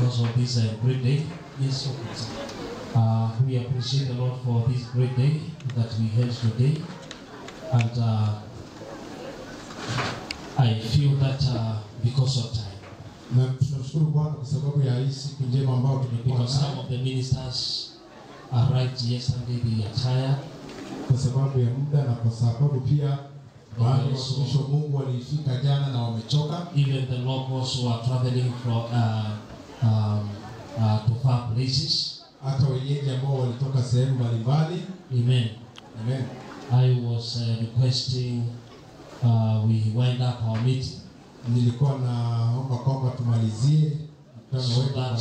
because of this great day. Yes, we appreciate the Lord for this great day that we had today, and I feel that because of time, because some of the ministers arrived yesterday, they are tired. Even the locals who are traveling from to far places. Amen. Amen. I was requesting we wind up our meeting. So that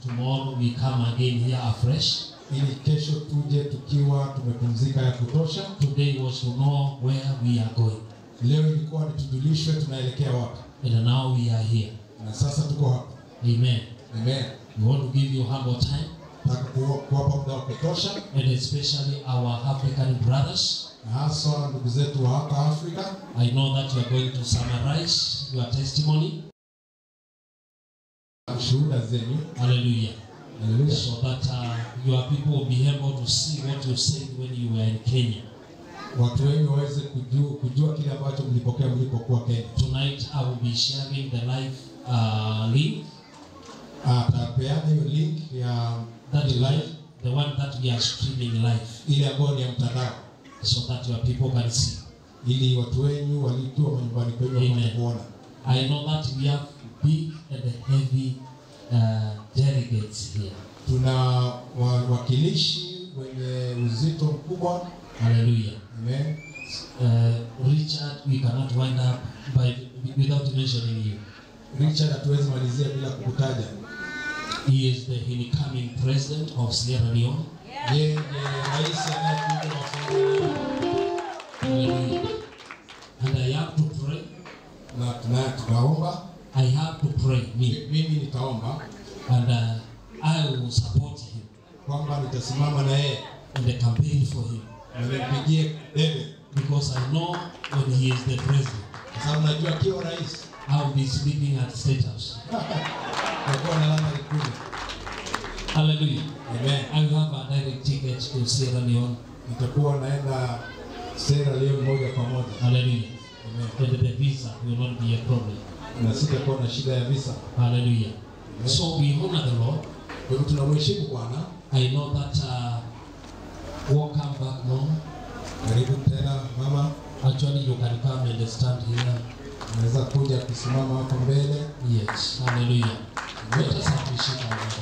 tomorrow we come again here afresh. Today was to know where we are going. And now we are here. Amen. Amen. We want to give you humble time. And especially our African brothers. I know that you are going to summarize your testimony. Hallelujah. So that your people will be able to see what you said when you were in Kenya. Tonight I will be sharing the live link. That is live, the one that we are streaming live. So that your people can see. Amen. I know that we have big and heavy delegates here. Hallelujah. Amen. Richard, we cannot wind up without mentioning you. Richard hatuwezi malizia bila kukutaja. He is the incoming president of Sierra Leone. Yeye rais anayekuja Hallelujah. And I have to pray. Na tunaomba. I have to pray. Mimi nitaomba. And I will support him. Kwamba nitasimama na yeye in the campaign for him. Nimepigie debe. Because I know when he is the president. Sababu najua kiwa rais. I will be sleeping at State House. Hallelujah. Amen. I will have a direct ticket to Sierra Leone. Nitakuwa naenda Sierra Leone moja kwa moja. Hallelujah. Amen. And the visa will not be a problem. Na sitakuwa na shida ya visa. Hallelujah. Amen. So we honor the Lord. Kwa hivyo tunamheshimu Bwana. I know that welcome back mom. Karibu tena mama. Actually you can come and stand here. Unaweza kuja kusimama hapo mbele. Yes. Hallelujah. Let us appreciate our Lord.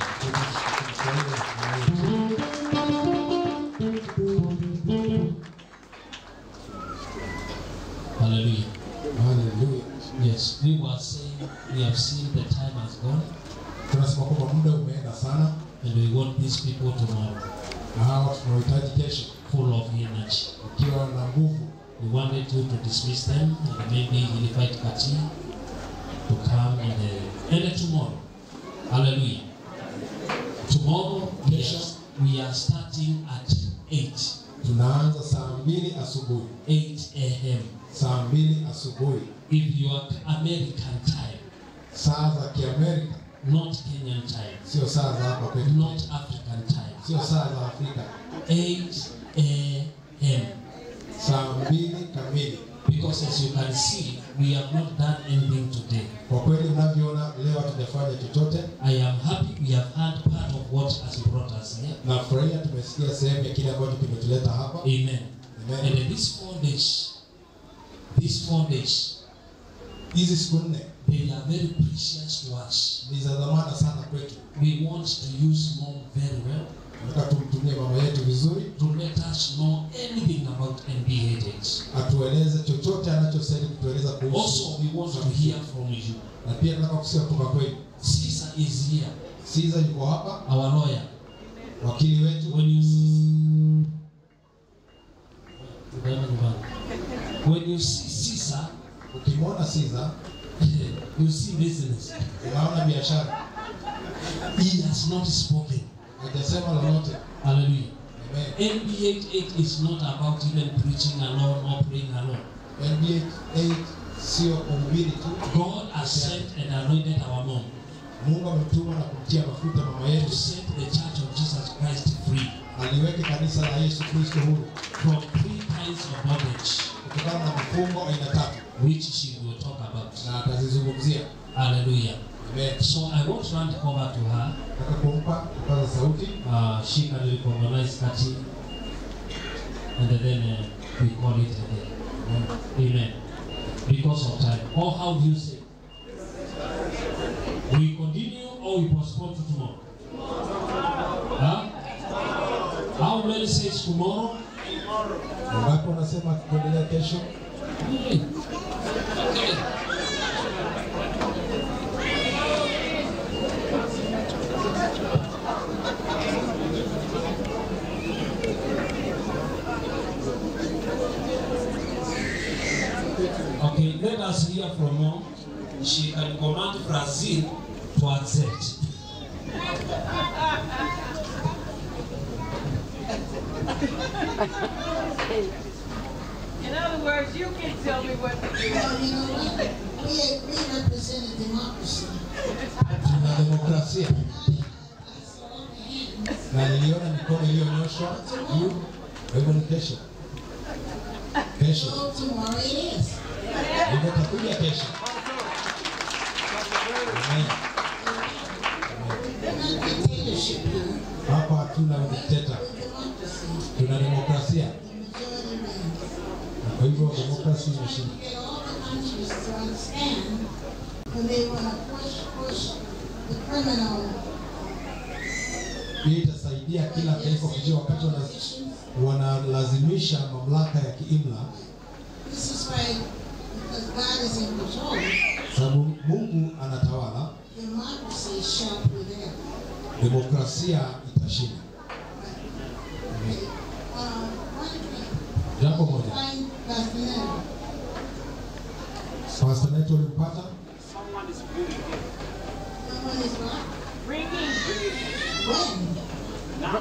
Hallelujah. Hallelujah. Yes, we were saying we have seen the time has gone. Tunasema kwamba muda umeenda sana. And we want these people tomorrow. Hawa tunahitaji kesho. Full of energy. Ukiwa na nguvu. We wanted you to dismiss them and maybe invite Kati to come and tomorrow. Hallelujah. Tomorrow we are starting at 8. Tunaanza saa 2 asubuhi. 8 a.m. Saa 2 asubuhi. If you are American time. Saa za Kiamerika. Not Kenyan time. Sio saa za hapa kwetu. Not African time. Sio saa za Afrika. 8 a.m. Saa 2 kamili. Because as you can see, we have not done anything today. Kwa kweli unavyoona leo hatujafanya chochote. I am happy we have had part of what has brought us here. Na furahia tumesikia sehemu ya kile ambacho kimetuleta hapa. Amen. Amen. And these 4 days, hizi siku 4, they are very precious to us. Ni za dhamana sana kwetu. We want to use mom very well. Nataka tumtumie mama yetu vizuri. To let us know anything about NB headaches. Atueleze chochote anachostahili kutueleza kuhusu. Also, we want to hear from you. Na pia tunataka kusikia kutoka kwenu. Caesar is here. Caesar yuko hapa. Our lawyer. Wakili wetu. When you see Caesar, ukimwona Caesar, you see business. Unaona biashara. He has not spoken. Hajasema lolote. Hallelujah. Amen. NB88 is not about even preaching alone or praying alone. NB88 sio kuhubiri tu. God has sent and anointed our mom. Mungu ametuma na kumtia mafuta mama yetu to set the church of Jesus Christ free. Aliweke kanisa la Yesu Kristo huru From 3 kinds of bondage, kutokana na mifungo aina 3 which she will talk about. na atazizungumzia. Hallelujah. Amen. So I want to hand over to her. Nataka kumpa kupaza sauti. She can recognize Kati, and then we call it a day. Amen. Because of time. Or how do you say? We continue or we postpone to tomorrow? Huh? How many says tomorrow? Ngapi wanasema kuendelea kesho? Okay, let us hear from her. She can command Brazil to accept. In other words, you can tell me what to do. Well, you know what? We represent a democracy. Tuna demokrasia. Na niliona mikono iliyonyoshwa juu. Kwa hivyo ni kesho. Kesho. So tomorrow it is. Itakuja kesho. Amen. We're not dictatorship here. Hapa hatuna udikteta. We're democracy. Tuna demokrasia. The majority wins. Na kwa hivyo demokrasia imeshinda. We get all the countries to understand when they want to push the criminal Hii itasaidia kila taifa kujua wakati wanalazimisha mamlaka ya kiimla. This is right because God is in control. Sababu Mungu anatawala, Democracy shall prevail. demokrasia itashinda. One thing. Jambo moja. Find Pastor Neto. Pastor Neto ulimpata? Someone is bringing him. Someone is what? Bringing. When? Now.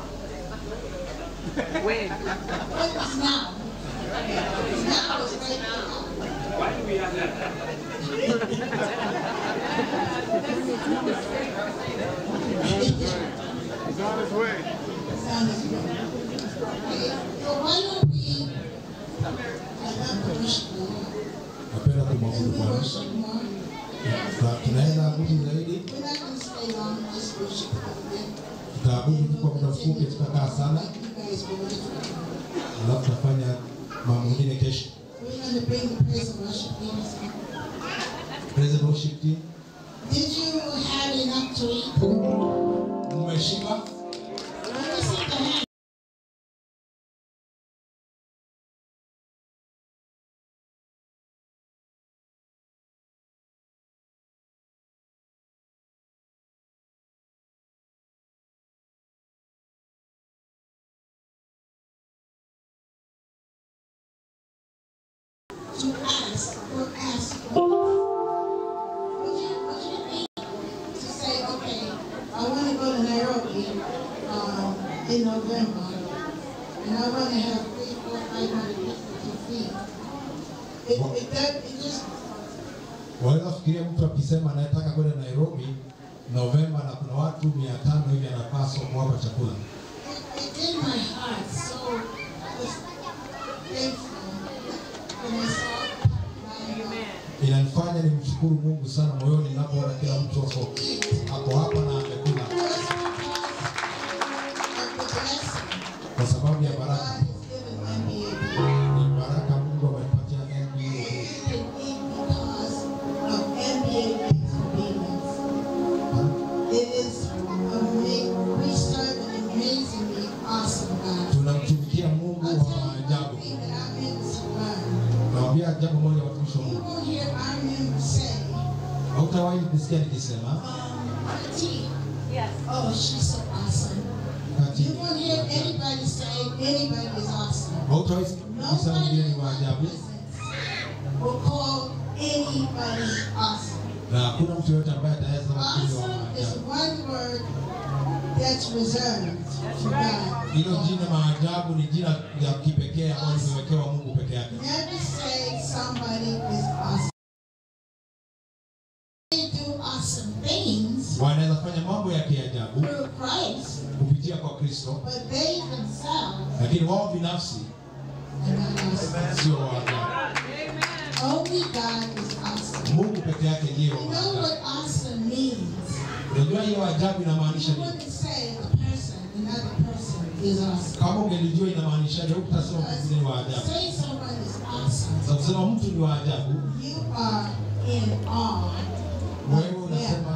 When? What is now? Now is right now. Why do we have that? He's on his way. Sound is good. Okay, so why don't we have to worship the Lord? Napenda And kumwabudu we Bwana. worship more. Na tunaenda abudu zaidi, We're not going to stay long, just worship a little bit. tutaabudu tu kwa muda mfupi, tutakaa sana, Like you guys will worship. alafu tutafanya mambo mengine kesho. We're going to bring the praise and worship leaders up. Praise and worship team. Did you have enough to eat? Mmeshiba? Let me see the hand. To ask or ask would you think to say, okay, I want to go to Nairobi in November and I want to have 300, 400, 500 people to feed. It just Waweza fikiria mtu akisema anataka kwenda Nairobi Novemba na kuna watu 500 hivi anapaswa kuwapa chakula. it did my heart so I was thankful when I saw my Inanifanya nimshukuru Mungu sana moyoni ninapoona kila mtu ako hapa na amekula kwa sababu ya baraka. Ni baraka Mungu amepatia NBA. Tunamtumikia Mungu wa maajabu. Naambia jambo moja watumishi wa Mungu. Hautawahi kusikia nikisema Oh, she's so awesome. kati. You won't hear anybody say anybody is awesome. Hautawahi kusema mwingine ni wa ajabu. Will call anybody awesome. Na hakuna mtu yote ambaye ataweza kusema mwingine wa Awesome is maajabu. one word that's reserved for God. Hilo jina maajabu ni jina la kipekee ambalo limewekewa Mungu peke yake. Never say somebody is awesome. They do awesome things. wanafanya mambo ya kiajabu through Christ, kupitia kwa Kristo, but they themselves lakini wao binafsi are not awesome. sio wa ajabu. Only God is awesome. Mungu peke yake ndiye You wa know ajabu. what awesome means? Unajua hiyo ajabu inamaanisha You nini? wouldn't say a person, another person is awesome. Kama ungelijua inamaanisha nini, utasema mtu ni wa ajabu. Say someone is awesome. Sasa kusema mtu ni wa ajabu, You are in awe. wewe unasema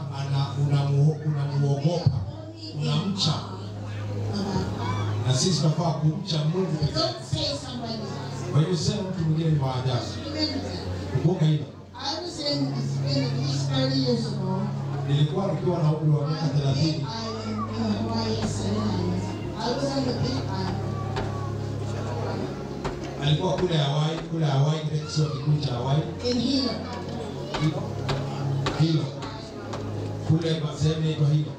unamuogopa, unamcha. Na sisi tunafaa kumcha Mungu pekee. Don't say somebody is awesome. Kwa hiyo sema mtu mwingine ni wa ajabu. Remember that. Kumbuka hilo. I was it's been at least 30 years ago. Nilikuwa nikiwa na umri wa miaka On the 30. Big Island in Hawaii, Islands. I was on the Big Island. Alikuwa kule Hawaii katika kisiwa kikuu cha Hawaii. In Hilo. Hilo. Kule sehemu inaitwa Hilo.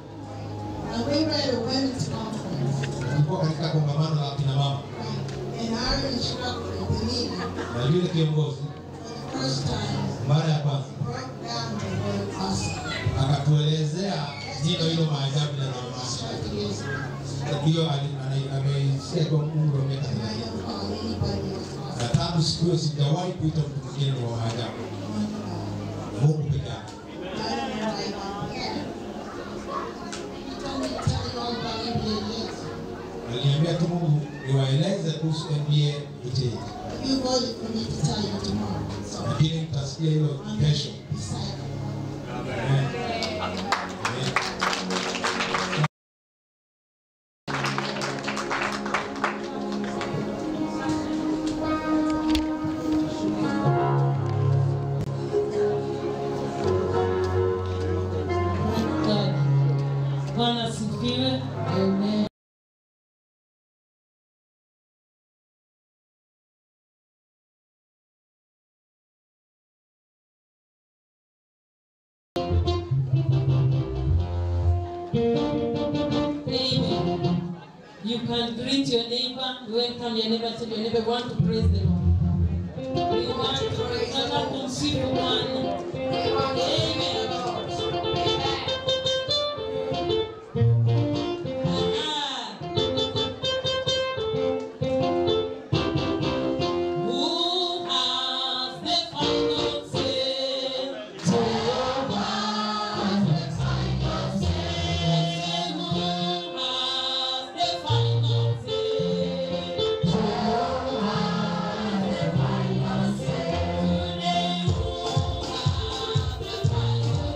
And we were at a women's conference. Tulikuwa katika kongamano la kina mama. And our instructor, the leader, Na yule kiongozi for the first time, mara ya kwanza broke down the word awesome. akatuelezea hilo maajabu na maajabu. 30 years ago. Hiyo ameisikia kwa umri wa miaka And I 30. don't call anybody else awesome. Na tangu siku hiyo sijawahi kuita mtu mwingine ni wa maajabu. Mungu peke yake. I don't know why I got that. He told me to tell you all about NBA Yates. Aliniambia tu Mungu niwaeleze kuhusu NBA Yates. You voted for me to tell you tomorrow. So Lakini mtasikia hilo I'm kesho. beside you. Amen. Amen. Bwana asifiwe. Amen. Amen. You can greet your neighbor, welcome your neighbor, tell your neighbor, want to praise the Lord. We want to praise the Lord. Kumsifu Bwana. Amen. Who has the final say? Jehovah has the final say. Who has the final say? Jehovah has the final say. Today, who has the final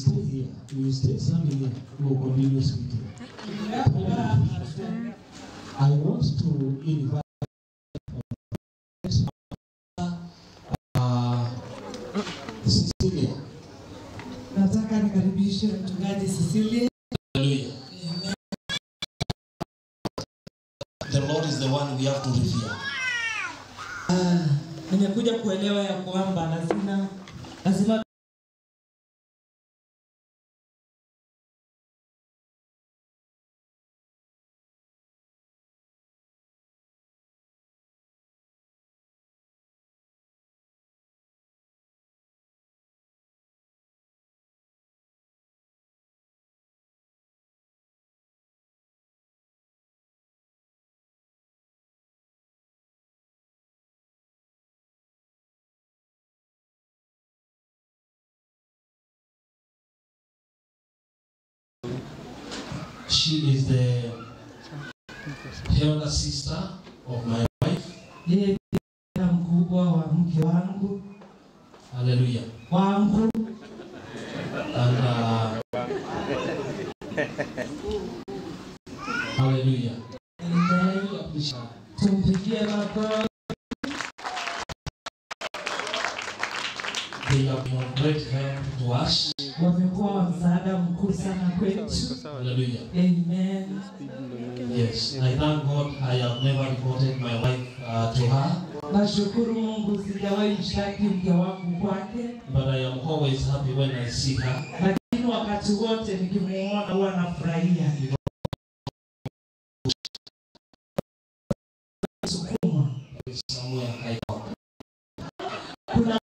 stay here. You will stay standing here. We will continue speaking. I want to invite Cecilia. Nataka nikaribishe mchungaji Cecilia. Hallelujah. The Lord is the one we have to revere. Nimekuja kuelewa ya kwamba lazima She is the elder sister of my wife. yeye ni mkubwa wa mke wangu. Hallelujah. Wangu. And hallelujah. Tumpigie makofi. They have been great help to us. Wamekuwa msaada mkuu sana kwetu. Hallelujah. Amen. Yes, I thank God I have never reported my wife to her. Nashukuru Mungu sijawahi mshtaki mke wangu kwake. But I am always happy when I see her. Lakini wakati wote nikimuona huwa nafurahia. Sukuma. Somewhere I go. Kuna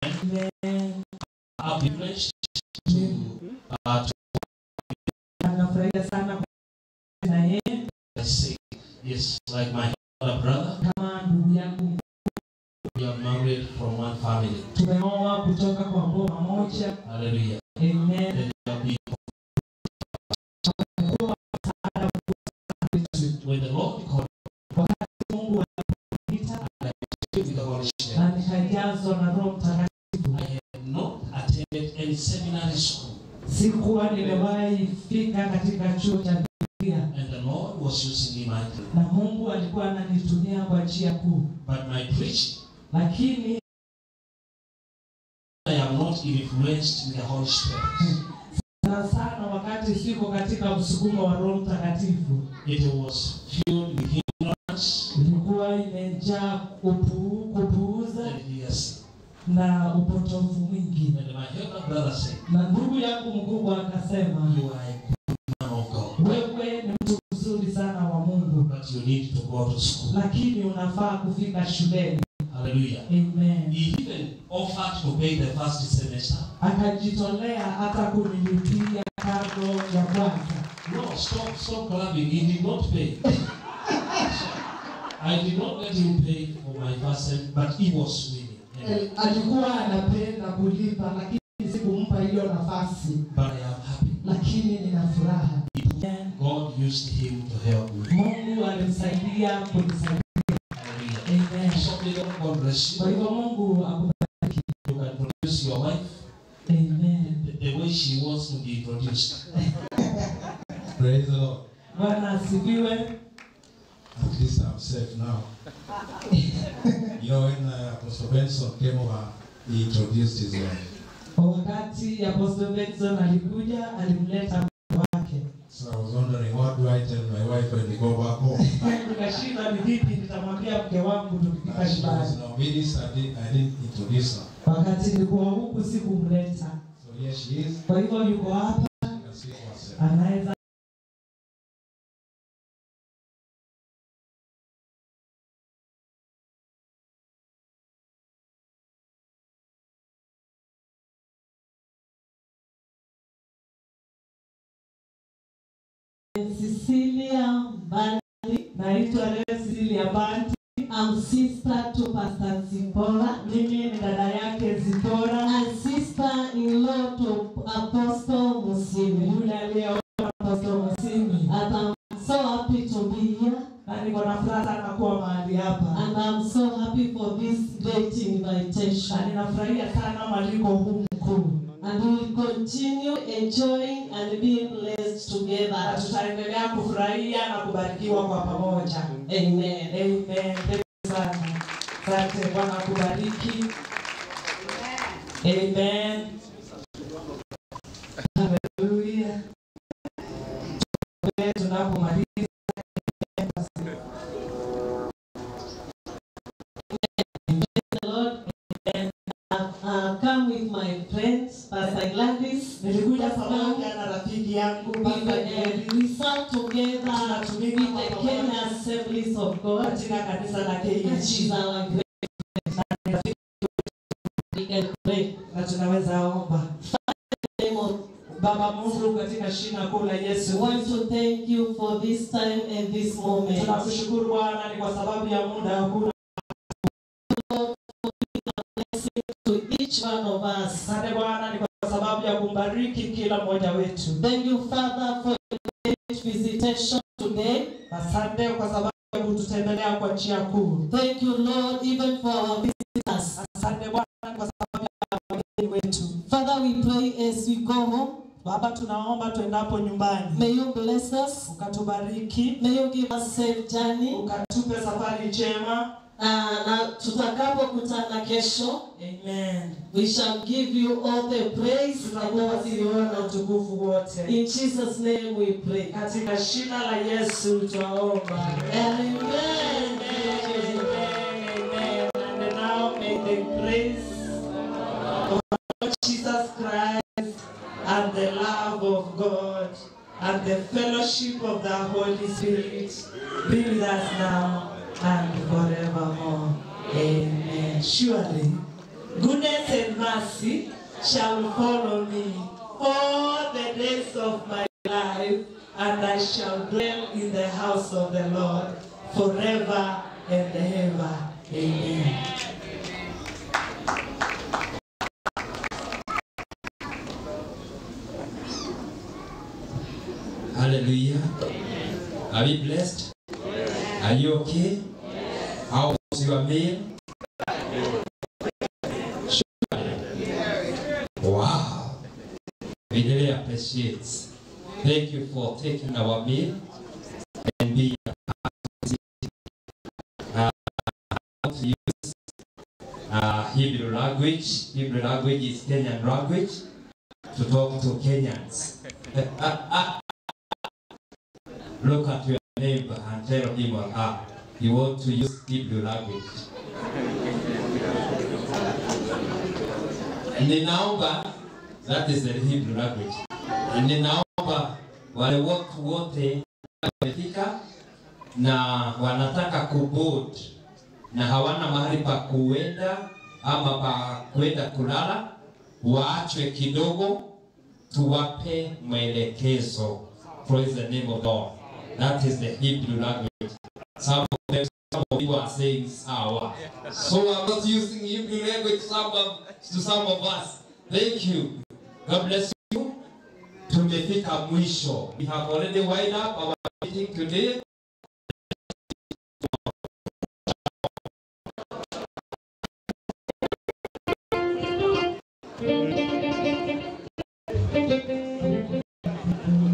Amen. I'll be blessed anafurahia sana na yeye. I say, yes, like my other brother. Kama ndugu yangu, We are married from one family. tumeoa kutoka kwa boma moja. Hallelujah. Amen. Then there will be when the Lord called Mungu alipita with the Holy Spirit. na nikajazwa na Roho Mtakatifu. I have not attended any seminary school. Sikuwa nimewahi fika katika chuo cha Biblia. And the Lord was using me mightily. Na Mungu alikuwa ananitumia kwa njia kuu. But my preaching, Lakini I am not influenced in the Holy Spirit. sana wakati siko katika msukumo wa Roho Mtakatifu. It was filled with ignorance Ilikuwa imejaa kupuuza and heresy. na upotofu mwingi. And my elder brother said, Na ndugu yangu mkubwa akasema, you are a good man of God, wewe ni mtu mzuri sana wa Mungu, but you need to go to school. lakini unafaa kufika shuleni. Hallelujah. Amen. He even offered to pay the first semester. Akajitolea hata kunilipia karo ya kwanza. No, stop clapping. He did not pay. I did not let him pay for my first semester, but he was willing. Amen. Alikuwa anapenda kulipa, lakini sikumpa hiyo nafasi. But I am happy. Lakini nina furaha. God used him to help me. Mungu alimsaidia kunisaidia. Hallelujah. Amen. So may God bless Kwa you. hivyo Mungu akubariki. You can introduce your wife Amen. the way she wants to be introduced. Praise the Lord. Bwana asifiwe. At least I'm safe now. You know, when Apostle Benson came over, he introduced his wife. Wakati Apostle Benson alikuja, alimleta mke wake. So I was wondering, what do I tell my wife when we go back home? Nikashinda ni vipi nitamwambia mke wangu tukifika She was nyumbani. no minister, I didn't introduce her. Wakati nilikuwa huku sikumleta. So here she is. Kwa hivyo yuko hapa, She can see for herself. anaweza Cecilia Bandi. Naitwa Cecilia Bandi. I'm sister to Pastor Zipporah. Mimi ni dada yake Zipporah. And sister-in-law to Apostle Musimi. Yule aliyeomba Apostle Musimi. And I'm so happy to be here. Na niko na furaha sana kuwa mahali hapa. And I'm so happy for this great invitation. Na ninafurahia sana mwaliko huu mkuu. And we will continue enjoying and being blessed Na together. tutaendelea kufurahia na kubarikiwa kwa pamoja. Amen. Amen. Sana. Asante, Bwana kubariki. Amen. Hallelujah. Tunapomaliza The Lord, come with my friends, Pastor Gladys. nilikuja pamoja na rafiki yangu We serve together with the Kenya Assemblies of God. katika kanisa la And she's KEC our great friend. We can pray. na tunaweza omba. In the name of Baba Mungu, katika jina kuu la We Yesu, want to thank you for this time and this moment. tunakushukuru Bwana ni kwa sababu ya muda huu. To each one of us. Asante Bwana ni kwa sababu ya kumbariki kila mmoja wetu. Thank you, Father, for your great visitation today. Asante kwa sababu ya kututembelea kwa njia kuu. Thank you, Lord, even for our visitors. Asante Bwana kwa sababu ya wageni wetu. Father, we pray as we go home. Baba, tunaomba tuendapo nyumbani, May you bless us. ukatubariki, May you give us safe journey. ukatupe safari njema. Na tutakapokutana kesho, Amen. we shall give you all the praise and all Tutakupa the sifa na honor. utukufu wote. In Jesus' name we pray. Katika jina la Yesu twaomba. Amen. Amen. And now may the grace of our Lord Jesus Christ and the love of God and the fellowship of the Holy Spirit be with us now and forevermore. Amen. Surely, goodness and mercy shall follow me all the days of my life, and I shall dwell in the house of the Lord forever and ever. Amen. Hallelujah. Are we blessed? Are you okay? How was your meal? Wow. We really appreciate. Thank you for taking our meal and being to use Hebrew language. Hebrew language is Kenyan language to talk to Kenyans. Look at your neighbor and tell him or her you want to use Hebrew language. Ninaomba, that is the Hebrew language. Ninaomba wale watu wote wamefika na wanataka kuboard na hawana mahali pa kuenda ama pa kwenda kulala, waachwe kidogo tuwape mwelekezo. Praise the name of God. That is the Hebrew language. Some of people are saying sawa. So I'm not using Hebrew language to some of us. Thank you. God bless you. Tumefika mwisho. We have already wind up our meeting today.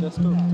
Just go.